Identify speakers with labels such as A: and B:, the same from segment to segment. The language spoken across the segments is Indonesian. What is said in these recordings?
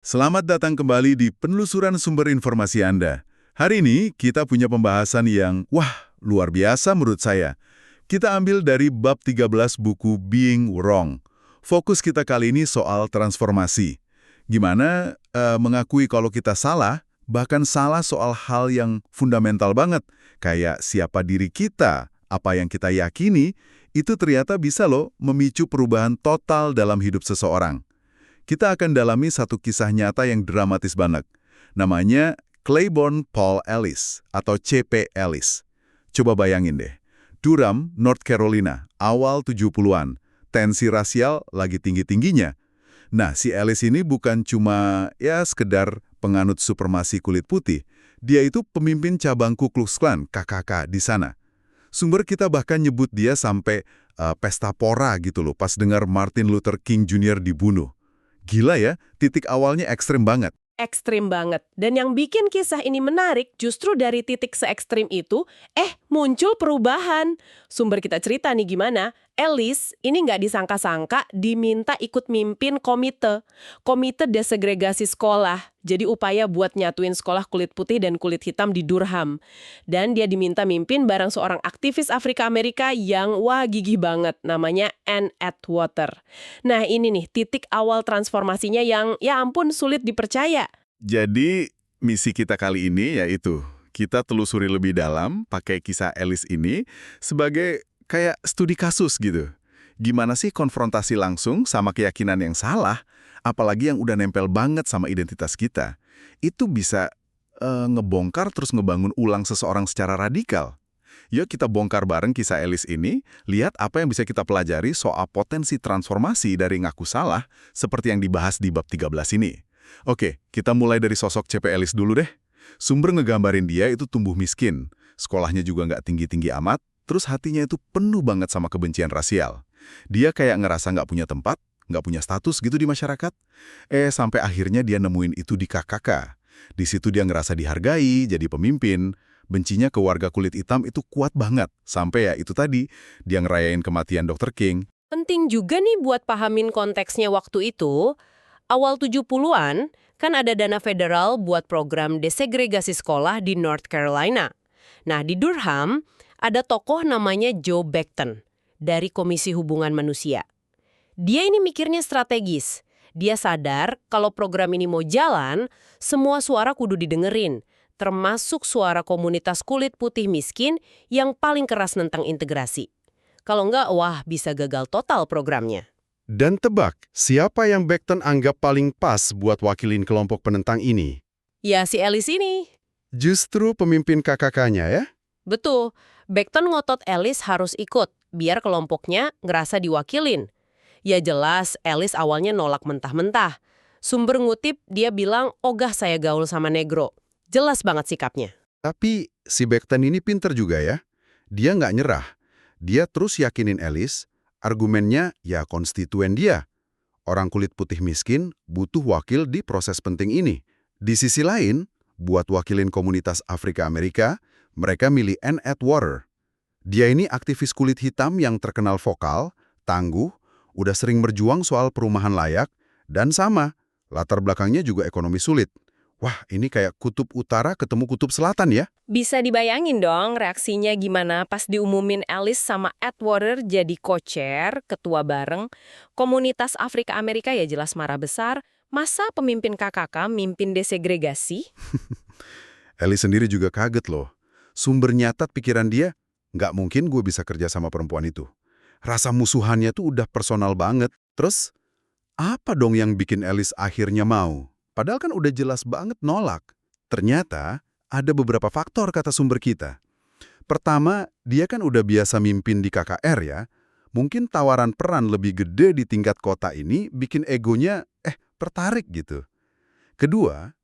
A: Selamat datang kembali di penelusuran sumber informasi Anda. Hari ini kita punya pembahasan yang, luar biasa menurut saya. Kita ambil dari bab 13 buku Being Wrong. Fokus kita kali ini soal transformasi. Gimana mengakui kalau kita salah, bahkan salah soal hal yang fundamental banget. Kayak siapa diri kita, apa yang kita yakini, itu ternyata bisa loh memicu perubahan total dalam hidup seseorang. Kita akan dalami satu kisah nyata yang dramatis banget. Namanya Claiborne Paul Ellis atau C.P. Ellis. Coba bayangin deh, Durham, North Carolina, awal 70-an. Tensi rasial lagi tinggi-tingginya. Nah, si Ellis ini bukan cuma sekedar penganut supremasi kulit putih. Dia itu pemimpin cabang Ku Klux Klan, KKK, di sana. Sumber kita bahkan nyebut dia sampai pesta pora gitu loh, pas dengar Martin Luther King Jr. dibunuh. Gila ya, titik awalnya ekstrem banget.
B: Ekstrim banget. Dan yang bikin kisah ini menarik, justru dari titik se-ekstrim itu, muncul perubahan. Sumber kita cerita nih gimana, Ellis ini nggak disangka-sangka diminta ikut mimpin komite desegregasi sekolah. Jadi upaya buat nyatuin sekolah kulit putih dan kulit hitam di Durham. Dan dia diminta mimpin bareng seorang aktivis Afrika Amerika yang gigih banget, namanya Ann Atwater. Nah ini nih, titik awal transformasinya yang ya ampun sulit dipercaya.
A: Jadi, misi kita kali ini yaitu kita telusuri lebih dalam pakai kisah Ellis ini sebagai kayak studi kasus gitu. Gimana sih konfrontasi langsung sama keyakinan yang salah, apalagi yang udah nempel banget sama identitas kita, itu bisa ngebongkar terus ngebangun ulang seseorang secara radikal. Yuk kita bongkar bareng kisah Ellis ini, lihat apa yang bisa kita pelajari soal potensi transformasi dari ngaku salah, seperti yang dibahas di bab 13 ini. Oke, kita mulai dari sosok C.P. Ellis dulu deh. Sumber ngegambarin dia itu tumbuh miskin, sekolahnya juga nggak tinggi-tinggi amat, terus hatinya itu penuh banget sama kebencian rasial. Dia kayak ngerasa nggak punya tempat, nggak punya status gitu di masyarakat. Sampai akhirnya dia nemuin itu di KKK. Di situ dia ngerasa dihargai, jadi pemimpin. Bencinya ke warga kulit hitam itu kuat banget. Sampai ya itu tadi, dia ngerayain kematian Dr. King.
B: Penting juga nih buat pahamin konteksnya waktu itu. Awal 70-an, kan ada dana federal buat program desegregasi sekolah di North Carolina. Nah, di Durham, ada tokoh namanya Joe Beckton dari Komisi Hubungan Manusia. Dia ini mikirnya strategis. Dia sadar kalau program ini mau jalan, semua suara kudu didengerin, termasuk suara komunitas kulit putih miskin yang paling keras nentang integrasi. Kalau enggak, bisa gagal total programnya.
C: Dan tebak, siapa yang Beckton anggap paling pas buat wakilin kelompok penentang ini?
B: Ya, si Ellis ini.
C: Justru pemimpin KKK-nya ya?
B: Betul, Beckton ngotot Ellis harus ikut, biar kelompoknya ngerasa diwakilin. Ya jelas, Ellis awalnya nolak mentah-mentah. Sumber ngutip, dia bilang, ogah saya gaul sama negro. Jelas banget sikapnya.
C: Tapi si Beckton ini pinter juga ya. Dia nggak nyerah. Dia terus yakinin Ellis, argumennya ya konstituen dia. Orang kulit putih miskin butuh wakil di proses penting ini. Di sisi lain, buat wakilin komunitas Afrika Amerika, mereka milih Ann Atwater. Dia ini aktivis kulit hitam yang terkenal vokal, tangguh, udah sering berjuang soal perumahan layak, dan sama, latar belakangnya juga ekonomi sulit. Wah, ini kayak kutub utara ketemu kutub selatan ya?
B: Bisa dibayangin dong reaksinya gimana pas diumumin Ellis sama Atwater jadi co-chair, ketua bareng. Komunitas Afrika Amerika ya jelas marah besar. Masa pemimpin KKK mimpin desegregasi?
C: Ellis sendiri juga kaget loh. Sumber nyatat pikiran dia, nggak mungkin gue bisa kerja sama perempuan itu. Rasa musuhannya tuh udah personal banget. Terus, apa dong yang bikin Ellis akhirnya mau? Padahal kan udah jelas banget nolak. Ternyata, ada beberapa faktor kata sumber kita. Pertama, dia kan udah biasa mimpin di KKR ya. Mungkin tawaran peran lebih gede di tingkat kota ini bikin egonya, tertarik gitu. Kedua,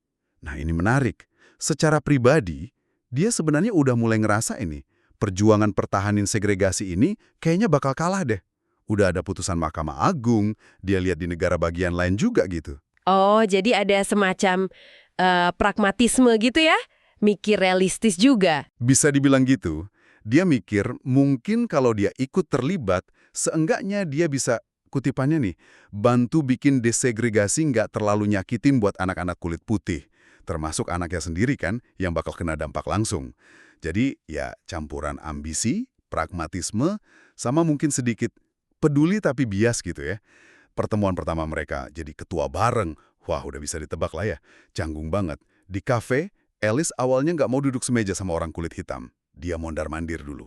C: nah ini menarik. Secara pribadi, dia sebenarnya udah mulai ngerasa ini. Perjuangan pertahanin segregasi ini kayaknya bakal kalah deh. Udah ada putusan Mahkamah Agung, dia lihat di negara bagian lain juga gitu.
B: Oh, jadi ada semacam pragmatisme gitu ya? Mikir realistis juga.
C: Bisa dibilang gitu. Dia mikir mungkin kalau dia ikut terlibat, seenggaknya dia bisa kutipannya nih, bantu bikin desegregasi nggak terlalu nyakitin buat anak-anak kulit putih. Termasuk anaknya sendiri kan, yang bakal kena dampak langsung. Jadi ya campuran ambisi, pragmatisme, sama mungkin sedikit peduli tapi bias gitu ya. Pertemuan pertama mereka jadi ketua bareng. Wah, udah bisa ditebak lah ya. Canggung banget. Di kafe, Alice awalnya nggak mau duduk semeja sama orang kulit hitam. Dia mondar-mandir dulu.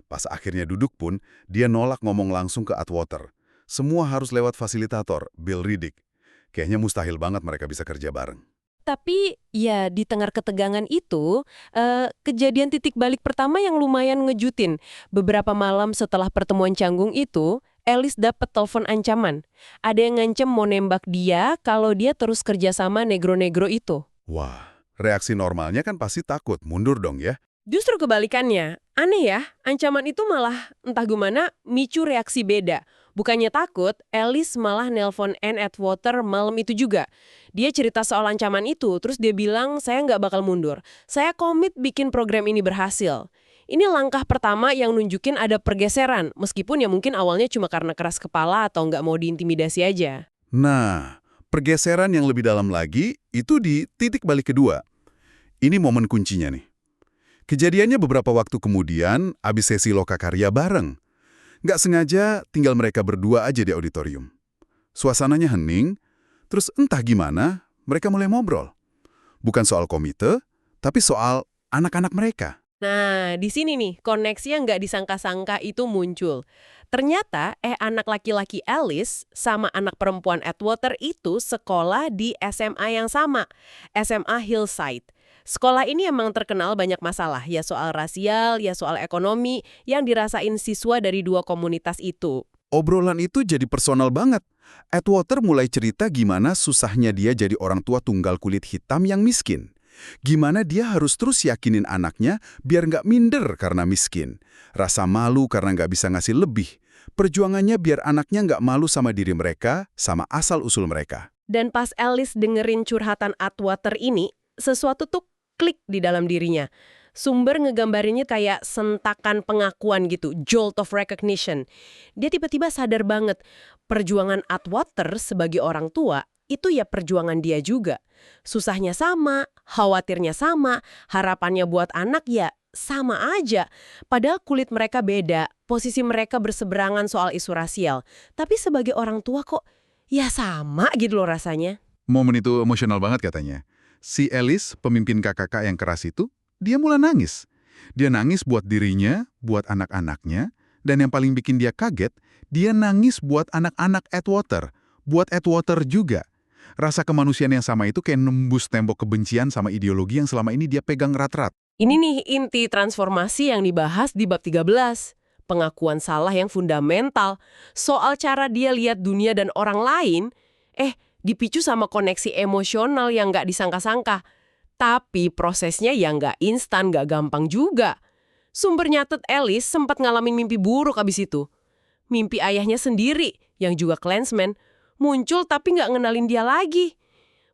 C: Pas akhirnya duduk pun, dia nolak ngomong langsung ke Atwater. Semua harus lewat fasilitator, Bill Riddick. Kayaknya mustahil banget mereka bisa kerja bareng.
B: Tapi ya di tengah ketegangan itu, kejadian titik balik pertama yang lumayan ngejutin. Beberapa malam setelah pertemuan canggung itu, Alice dapat telepon ancaman. Ada yang ngancem mau nembak dia kalau dia terus kerja sama negro-negro itu.
C: Wah, reaksi normalnya kan pasti takut, mundur dong ya.
B: Justru kebalikannya, aneh ya, ancaman itu malah entah gimana micu reaksi beda. Bukannya takut, Alice malah nelpon Anne Atwater malam itu juga. Dia cerita soal ancaman itu, terus dia bilang saya nggak bakal mundur. Saya komit bikin program ini berhasil. Ini langkah pertama yang nunjukin ada pergeseran, meskipun ya mungkin awalnya cuma karena keras kepala atau nggak mau diintimidasi aja.
C: Nah, pergeseran yang lebih dalam lagi itu di titik balik kedua. Ini momen kuncinya nih. Kejadiannya beberapa waktu kemudian, abis sesi lokakarya bareng. Nggak sengaja tinggal mereka berdua aja di auditorium. Suasananya hening, terus entah gimana mereka mulai ngobrol. Bukan soal komite, tapi soal anak-anak mereka.
B: Nah, di sini nih, koneksi yang nggak disangka-sangka itu muncul. Ternyata, anak laki-laki Alice sama anak perempuan Atwater itu sekolah di SMA yang sama, SMA Hillside. Sekolah ini emang terkenal banyak masalah, ya soal rasial, ya soal ekonomi, yang dirasain siswa dari dua komunitas itu.
C: Obrolan itu jadi personal banget. Atwater mulai cerita gimana susahnya dia jadi orang tua tunggal kulit hitam yang miskin. Gimana dia harus terus yakinin anaknya biar nggak minder karena miskin. Rasa malu karena nggak bisa ngasih lebih. Perjuangannya biar anaknya nggak malu sama diri mereka, sama asal-usul mereka.
B: Dan pas Alice dengerin curhatan Atwater ini, sesuatu tuh klik di dalam dirinya. Sumber ngegambarinnya kayak sentakan pengakuan gitu, jolt of recognition. Dia tiba-tiba sadar banget, perjuangan Atwater sebagai orang tua, itu ya perjuangan dia juga. Susahnya sama, khawatirnya sama, harapannya buat anak ya sama aja. Padahal kulit mereka beda, posisi mereka berseberangan soal isu rasial. Tapi sebagai orang tua kok ya sama gitu loh rasanya.
C: Momen itu emosional banget katanya. Si Alice, pemimpin KKK yang keras itu, dia mulai nangis. Dia nangis buat dirinya, buat anak-anaknya, dan yang paling bikin dia kaget, dia nangis buat anak-anak Atwater, buat Atwater juga. Rasa kemanusiaan yang sama itu kayak nembus tembok kebencian sama ideologi yang selama ini dia pegang erat-erat.
B: Ini nih inti transformasi yang dibahas di bab 13. Pengakuan salah yang fundamental. Soal cara dia lihat dunia dan orang lain, dipicu sama koneksi emosional yang nggak disangka-sangka. Tapi prosesnya yang nggak instan, nggak gampang juga. Sumber nyatet Alice sempat ngalamin mimpi buruk abis itu. Mimpi ayahnya sendiri, yang juga Klansman, muncul tapi nggak ngenalin dia lagi.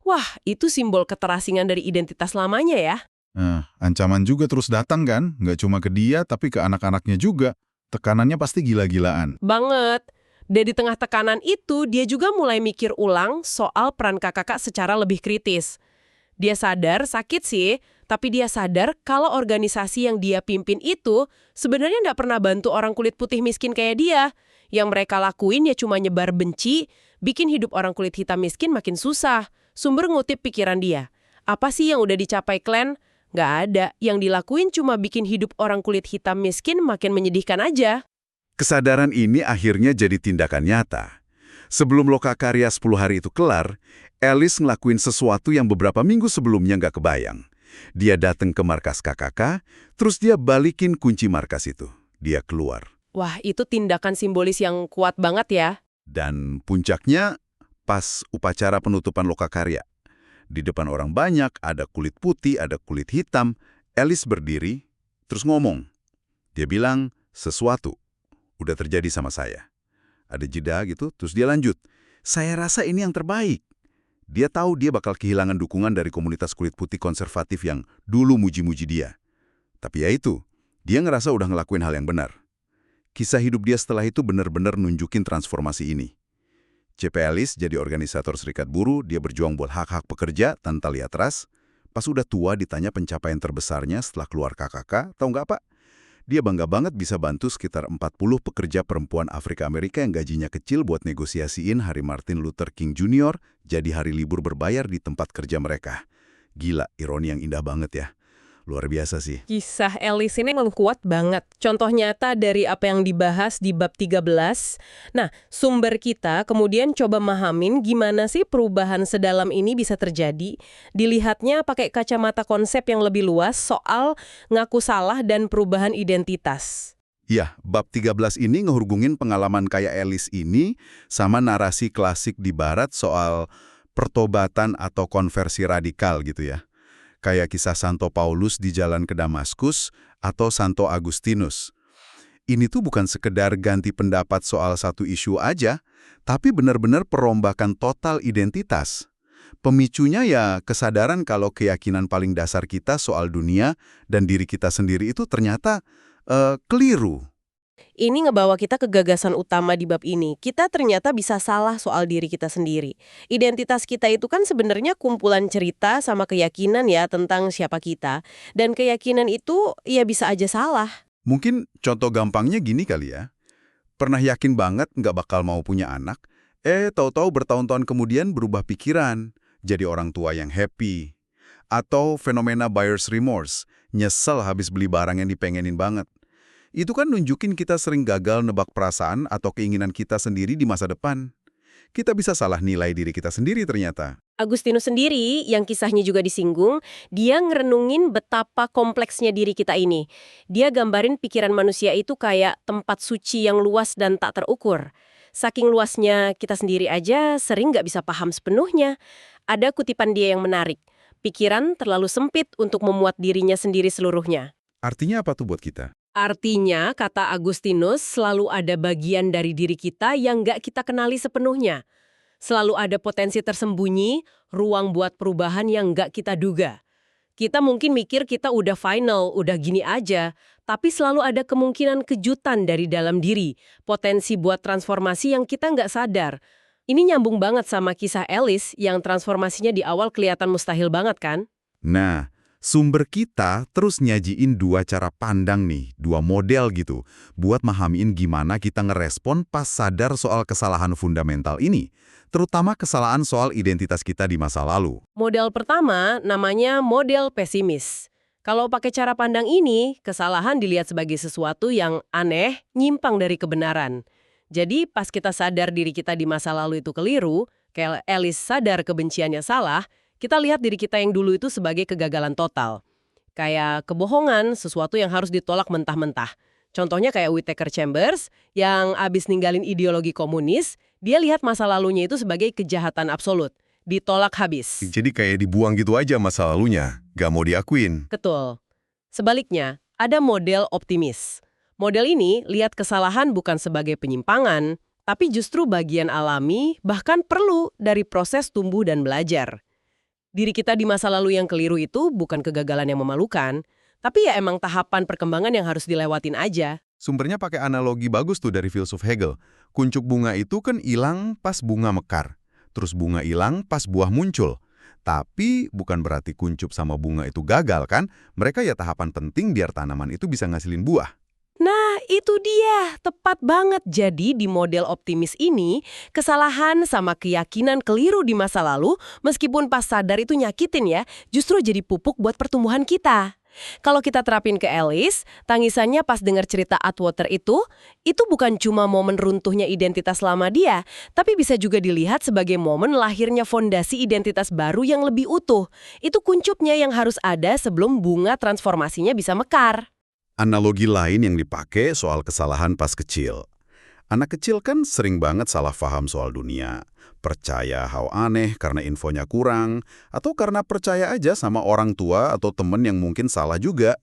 B: Wah, itu simbol keterasingan dari identitas lamanya ya.
C: Ancaman juga terus datang kan? Nggak cuma ke dia, tapi ke anak-anaknya juga. Tekanannya pasti gila-gilaan.
B: Banget. Dan di tengah tekanan itu, dia juga mulai mikir ulang soal peran kakak secara lebih kritis. Dia sadar sakit sih, tapi dia sadar kalau organisasi yang dia pimpin itu sebenarnya nggak pernah bantu orang kulit putih miskin kayak dia. Yang mereka lakuin ya cuma nyebar benci, bikin hidup orang kulit hitam miskin makin susah. Sumber ngutip pikiran dia. Apa sih yang udah dicapai Klan? Nggak ada. Yang dilakuin cuma bikin hidup orang kulit hitam miskin makin menyedihkan aja.
C: Kesadaran ini akhirnya jadi tindakan nyata. Sebelum lokakarya 10 hari itu kelar, Alice ngelakuin sesuatu yang beberapa minggu sebelumnya nggak kebayang. Dia datang ke markas KKK, terus dia balikin kunci markas itu. Dia keluar.
B: Wah, itu tindakan simbolis yang kuat banget ya.
C: Dan puncaknya pas upacara penutupan lokakarya. Di depan orang banyak, ada kulit putih, ada kulit hitam. Alice berdiri, terus ngomong. Dia bilang, sesuatu udah terjadi sama saya. Ada jeda gitu, terus dia lanjut. Saya rasa ini yang terbaik. Dia tahu dia bakal kehilangan dukungan dari komunitas kulit putih konservatif yang dulu muji-muji dia. Tapi ya itu, dia ngerasa udah ngelakuin hal yang benar. Kisah hidup dia setelah itu benar-benar nunjukin transformasi ini. C.P. Ellis jadi organisator serikat buruh, dia berjuang buat hak-hak pekerja tanpa lihat ras. Pas udah tua ditanya pencapaian terbesarnya setelah keluar KKK, tahu nggak Pak? Dia bangga banget bisa bantu sekitar 40 pekerja perempuan Afrika Amerika yang gajinya kecil buat negosiasiin Hari Martin Luther King Jr. jadi hari libur berbayar di tempat kerja mereka. Gila, ironi yang indah banget ya. Luar biasa sih.
B: Kisah Ellis ini memang kuat banget. Contoh nyata dari apa yang dibahas di bab 13. Nah, sumber kita kemudian coba mahamin gimana sih perubahan sedalam ini bisa terjadi. Dilihatnya pakai kacamata konsep yang lebih luas soal ngaku salah dan perubahan identitas.
C: Ya, bab 13 ini ngehubungin pengalaman kayak Ellis ini sama narasi klasik di Barat soal pertobatan atau konversi radikal gitu ya. Kayak kisah Santo Paulus di jalan ke Damaskus atau Santo Agustinus. Ini tuh bukan sekedar ganti pendapat soal satu isu aja, tapi benar-benar perombakan total identitas. Pemicunya ya kesadaran kalau keyakinan paling dasar kita soal dunia dan diri kita sendiri itu ternyata keliru.
B: Ini ngebawa kita ke gagasan utama di bab ini. Kita ternyata bisa salah soal diri kita sendiri. Identitas kita itu kan sebenarnya kumpulan cerita sama keyakinan ya tentang siapa kita. Dan keyakinan itu ya bisa aja salah.
C: Mungkin contoh gampangnya gini kali ya. Pernah yakin banget nggak bakal mau punya anak, tahu-tahu bertahun-tahun kemudian berubah pikiran, jadi orang tua yang happy. Atau fenomena buyer's remorse, nyesel habis beli barang yang dipengenin banget. Itu kan nunjukin kita sering gagal nebak perasaan atau keinginan kita sendiri di masa depan. Kita bisa salah nilai diri kita sendiri ternyata.
B: Agustinus sendiri, yang kisahnya juga disinggung, dia ngerenungin betapa kompleksnya diri kita ini. Dia gambarin pikiran manusia itu kayak tempat suci yang luas dan tak terukur. Saking luasnya, kita sendiri aja sering nggak bisa paham sepenuhnya. Ada kutipan dia yang menarik. Pikiran terlalu sempit untuk memuat dirinya sendiri seluruhnya.
C: Artinya apa tuh buat kita?
B: Artinya, kata Agustinus, selalu ada bagian dari diri kita yang nggak kita kenali sepenuhnya. Selalu ada potensi tersembunyi, ruang buat perubahan yang nggak kita duga. Kita mungkin mikir kita udah final, udah gini aja, tapi selalu ada kemungkinan kejutan dari dalam diri, potensi buat transformasi yang kita nggak sadar. Ini nyambung banget sama kisah Ellis yang transformasinya di awal kelihatan mustahil banget kan?
C: Nah, sumber kita terus nyajiin dua cara pandang nih, dua model gitu, buat mahamin gimana kita ngerespon pas sadar soal kesalahan fundamental ini, terutama kesalahan soal identitas kita di masa lalu.
B: Model pertama namanya model pesimis. Kalau pakai cara pandang ini, kesalahan dilihat sebagai sesuatu yang aneh, nyimpang dari kebenaran. Jadi pas kita sadar diri kita di masa lalu itu keliru, kayak Ellis sadar kebenciannya salah, kita lihat diri kita yang dulu itu sebagai kegagalan total. Kayak kebohongan, sesuatu yang harus ditolak mentah-mentah. Contohnya kayak Whittaker Chambers, yang abis ninggalin ideologi komunis, dia lihat masa lalunya itu sebagai kejahatan absolut. Ditolak habis.
C: Jadi kayak dibuang gitu aja masa lalunya, gak mau diakuin.
B: Betul. Sebaliknya, ada model optimis. Model ini lihat kesalahan bukan sebagai penyimpangan, tapi justru bagian alami, bahkan perlu dari proses tumbuh dan belajar. Diri kita di masa lalu yang keliru itu bukan kegagalan yang memalukan, tapi ya emang tahapan perkembangan yang harus dilewatin aja.
C: Sumbernya pakai analogi bagus tuh dari filsuf Hegel. Kuncup bunga itu kan hilang pas bunga mekar. Terus bunga hilang pas buah muncul. Tapi bukan berarti kuncup sama bunga itu gagal kan? Mereka ya tahapan penting biar tanaman itu bisa ngasilin buah.
B: Nah, itu dia. Tepat banget. Jadi di model optimis ini, kesalahan sama keyakinan keliru di masa lalu, meskipun pas sadar itu nyakitin ya, justru jadi pupuk buat pertumbuhan kita. Kalau kita terapin ke Ellis, tangisannya pas dengar cerita Atwater itu bukan cuma momen runtuhnya identitas lama dia, tapi bisa juga dilihat sebagai momen lahirnya fondasi identitas baru yang lebih utuh. Itu kuncupnya yang harus ada sebelum bunga transformasinya bisa mekar.
C: Analogi lain yang dipakai soal kesalahan pas kecil. Anak kecil kan sering banget salah paham soal dunia. Percaya hal aneh karena infonya kurang, atau karena percaya aja sama orang tua atau temen yang mungkin salah juga.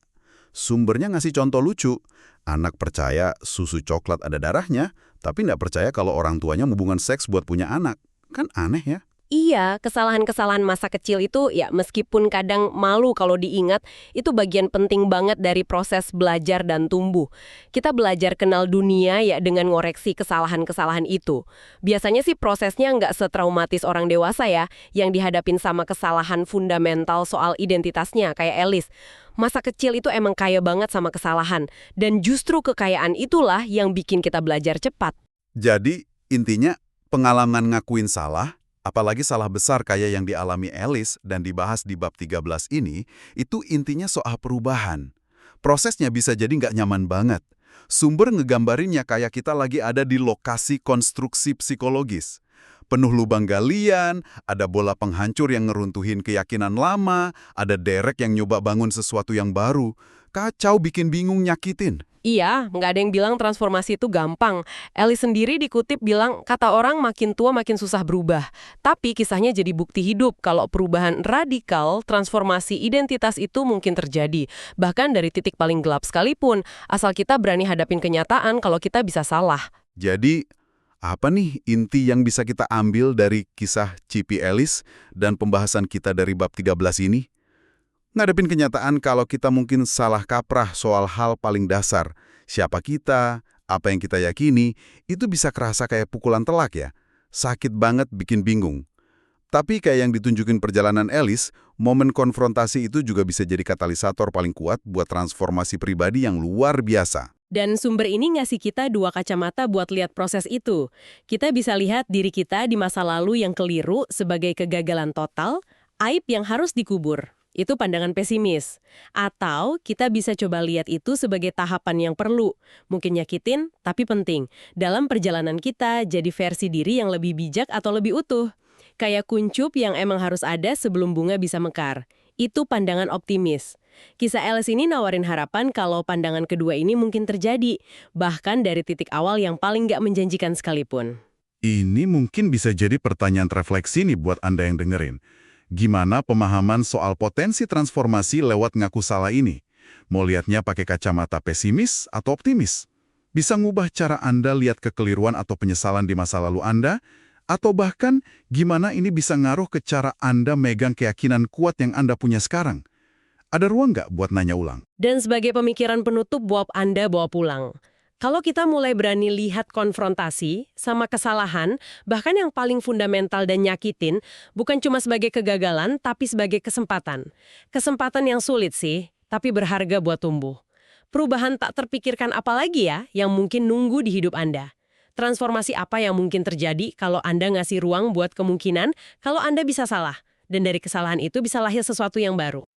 C: Sumbernya ngasih contoh lucu. Anak percaya susu coklat ada darahnya, tapi nggak percaya kalau orang tuanya hubungan seks buat punya anak. Kan aneh ya?
B: Iya, kesalahan-kesalahan masa kecil itu ya meskipun kadang malu kalau diingat, itu bagian penting banget dari proses belajar dan tumbuh. Kita belajar kenal dunia ya dengan ngoreksi kesalahan-kesalahan itu. Biasanya sih prosesnya nggak setraumatis orang dewasa ya, yang dihadapin sama kesalahan fundamental soal identitasnya kayak Alice. Masa kecil itu emang kaya banget sama kesalahan, dan justru kekayaan itulah yang bikin kita belajar cepat.
C: Jadi, intinya pengalaman ngakuin salah, apalagi salah besar kayak yang dialami Alice dan dibahas di bab 13 ini, itu intinya soal perubahan. Prosesnya bisa jadi nggak nyaman banget. Sumber ngegambarinnya kayak kita lagi ada di lokasi konstruksi psikologis. Penuh lubang galian, ada bola penghancur yang ngeruntuhin keyakinan lama, ada derek yang nyoba bangun sesuatu yang baru. Kacau, bikin bingung, nyakitin.
B: Iya, nggak ada yang bilang transformasi itu gampang. Alice sendiri dikutip bilang, kata orang makin tua makin susah berubah. Tapi kisahnya jadi bukti hidup kalau perubahan radikal, transformasi identitas itu mungkin terjadi. Bahkan dari titik paling gelap sekalipun, asal kita berani hadapin kenyataan kalau kita bisa salah.
C: Jadi, apa nih inti yang bisa kita ambil dari kisah Chippy Alice dan pembahasan kita dari bab 13 ini? Ngadepin kenyataan kalau kita mungkin salah kaprah soal hal paling dasar. Siapa kita, apa yang kita yakini, itu bisa kerasa kayak pukulan telak ya. Sakit banget, bikin bingung. Tapi kayak yang ditunjukin perjalanan Alice, momen konfrontasi itu juga bisa jadi katalisator paling kuat buat transformasi pribadi yang luar biasa.
B: Dan sumber ini ngasih kita dua kacamata buat lihat proses itu. Kita bisa lihat diri kita di masa lalu yang keliru sebagai kegagalan total, aib yang harus dikubur. Itu pandangan pesimis. Atau kita bisa coba lihat itu sebagai tahapan yang perlu. Mungkin nyakitin, tapi penting. Dalam perjalanan kita jadi versi diri yang lebih bijak atau lebih utuh. Kayak kuncup yang emang harus ada sebelum bunga bisa mekar. Itu pandangan optimis. Kisah Alice ini nawarin harapan kalau pandangan kedua ini mungkin terjadi. Bahkan dari titik awal yang paling nggak menjanjikan sekalipun.
A: Ini mungkin bisa jadi pertanyaan refleksi nih buat Anda yang dengerin. Gimana pemahaman soal potensi transformasi lewat ngaku salah ini? Mau lihatnya pakai kacamata pesimis atau optimis? Bisa ngubah cara Anda lihat kekeliruan atau penyesalan di masa lalu Anda? Atau bahkan gimana ini bisa ngaruh ke cara Anda megang keyakinan kuat yang Anda punya sekarang? Ada ruang nggak buat nanya ulang?
B: Dan sebagai pemikiran penutup buat Anda bawa pulang. Kalau kita mulai berani lihat konfrontasi sama kesalahan, bahkan yang paling fundamental dan nyakitin, bukan cuma sebagai kegagalan, tapi sebagai kesempatan. Kesempatan yang sulit sih, tapi berharga buat tumbuh. Perubahan tak terpikirkan apalagi ya, yang mungkin nunggu di hidup Anda. Transformasi apa yang mungkin terjadi kalau Anda ngasih ruang buat kemungkinan kalau Anda bisa salah. Dan dari kesalahan itu bisa lahir sesuatu yang baru.